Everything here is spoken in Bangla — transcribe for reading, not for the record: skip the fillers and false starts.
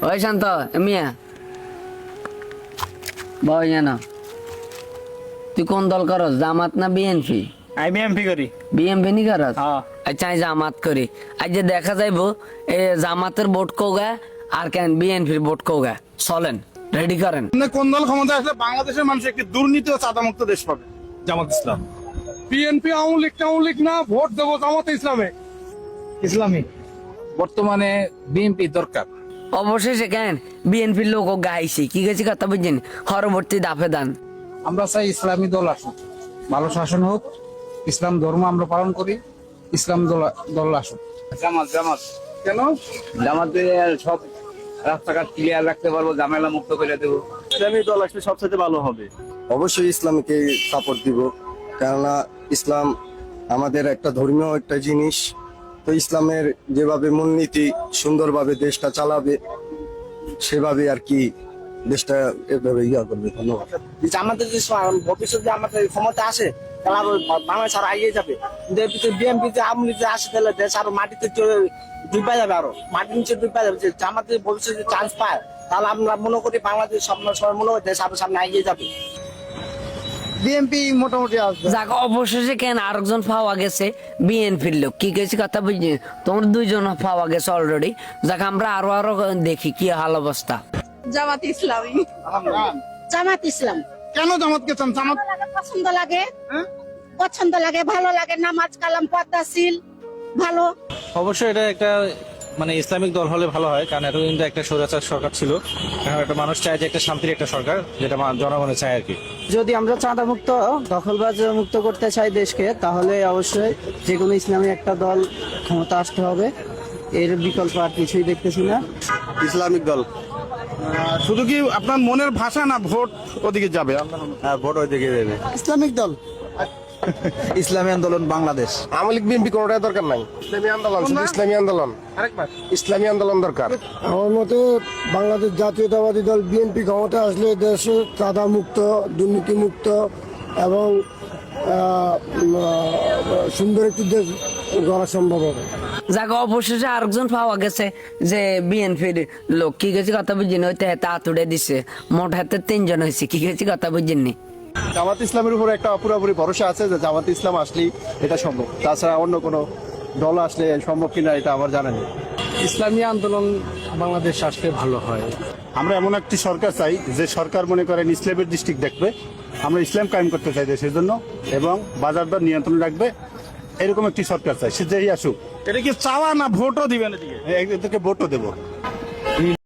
ওই শান্ত মিয়া বয় না, তুই কোন দল করস, জামাত না বিএনপি? আমি বিএমপি করি। বিএমপি নি করস? হ্যাঁ। আচ্ছা আমি জামাত করি। আজ যে দেখা যাইবো এ জামাতের ভোট কোগা আর কেন বিএনপির ভোট কোগা। চলেন রেডি করেন। কোন দল ক্ষমতা আসলে বাংলাদেশের মানুষ একটি দুর্নীতি ও চাঁদামুক্ত দেশ পাবে? জামাত ইসলাম। বিএনপি আওয়ামী লীগ না, ভোট দেবো জামাতে ইসলামে। ইসলামী। বর্তমানে বিএমপি দরকার। অবশেষে কেন বিএনপির লোক গাইছে কি গেছে কথা বুঝছেন, পরবর্তী দাফে দান। আমরা চাই ইসলামী দল আসুক, ভালো শাসন হোক, ইসলাম ধর্ম আমরা পালন করি, ইসলাম দল আসুক। জামাত জামাত কেন? জামাতে সব রাস্তাঘাট ক্লিয়ার রাখতে পারবো, ঝামেলা মুক্ত করে দেবো। ইসলামী দল আসলে সবচেয়ে ভালো হবে। অবশ্যই ইসলামকে সাপোর্ট দিব, কেননা ইসলাম আমাদের একটা ধর্মীয় একটা জিনিস। তো ইসলামের যেভাবে মূলনীতি সুন্দরভাবে দেশটা চালাবে সেভাবে আর কি দেশটা এভাবে ইয়া করবে। ধন্যবাদ। আমাদের যে ভবিষ্যতে আমাদের ক্ষমতা আসে তাহলে আরো বাংলাদেশ আরো এগিয়ে যাবে। কিন্তু বিএনপি যে আওয়ামী লীগ যে আসে তাহলে দেশ আরো মাটিতে ডুবে যাবে, আরো মাটির নিচে ডুবে যাবে। যে আমাদের ভবিষ্যতে চান্স পায় তাহলে আমরা মনে করি বাংলাদেশ সবাই মনে করি দেশ আরো সামনে এগিয়ে যাবে। বিএনপি মোটামুটি আসবে। যাক অবশেষে কেন আরেকজন পাওয়া গেছে বিএনপির লোক কি গেছে কথা বুঝছি, তোমার দুইজন পাওয়া গেছে অলরেডি। যাক আমরা আরো দেখি কি হাল অবস্থা। জামাত ইসলামী। জামাত ইসলাম। কেন জামাতকে চান? জামাত পছন্দ লাগে, পছন্দ লাগে, ভালো লাগে, নামাজ কালাম পদ্মাশীল ভালো। অবশ্যই এটা একটা মানে ইসলামিক দল হলে ভালো হয়, কারণ এতদিন তো একটা স্বৈরাচার সরকার ছিল। এখন একটা মানুষ চায় যে একটা শান্তির একটা সরকার, যেটা জনগণে চায় আর কি। যদি আমরা চাঁদা মুক্ত দখলবাজ মুক্ত করতে চাই দেশকে, তাহলে অবশ্যই যে কোনো ইসলামী একটা দল ক্ষমতা আসতে হবে, এর বিকল্প আর কিছুই দেখতেছি না। ইসলামিক দল। শুধু কি আপনার মনের ভাষা না ভোট ওদিকে যাবে? হ্যাঁ, ভোট ওইদিকে দেবে। ইসলামিক দল। ইসলামী আন্দোলন বাংলাদেশ। আওয়ামী লীগ বিএনপি কোনোটাই দরকার নাই। ইসলামী আন্দোলন, শুধু ইসলামী আন্দোলন। আরেকবার ইসলামী আন্দোলন দরকার। আমার মতে বাংলাদেশ জাতীয়তাবাদী দল বিএনপি ক্ষমতা আসলে দেশে চাঁদা মুক্ত, দুর্নীতি মুক্ত এবং সুন্দর একটি দেশ গড়া সম্ভব হবে। যাক অবশেষে আরেকজন পাওয়া গেছে যে বিএনপির লোক কি গেছে কথা বুঝিনি, হইতে হাতে হাতুড়ে দিছে, মোট হাতে 3 জন হয়েছে কি গেছে কথা বুঝিনি। জামাত ইসলামের উপর একটা পুরোপুরি ভরসা আছে যে জামাত ইসলাম আসলেই এটা সম্ভব, তাছাড়া অন্য কোনো দল আসলে সম্ভব কিনা এটা আমার জানা নেই। ইসলামী আন্দোলন বাংলাদেশ আসলে ভালো হয়। আমরা এমন একটি সরকার চাই যে সরকার মনে করেন ইসলামের দৃষ্টিক দেখবে। আমরা ইসলাম কায়েম করতে চাই দেশের জন্য এবং বাজার দর নিয়ন্ত্রণ রাখবে, এরকম একটি সরকার চাই। সে যেই আসুক। এটা কি চাওয়া না ভোটও দিবেন? এদিকে ভোটও দেবো।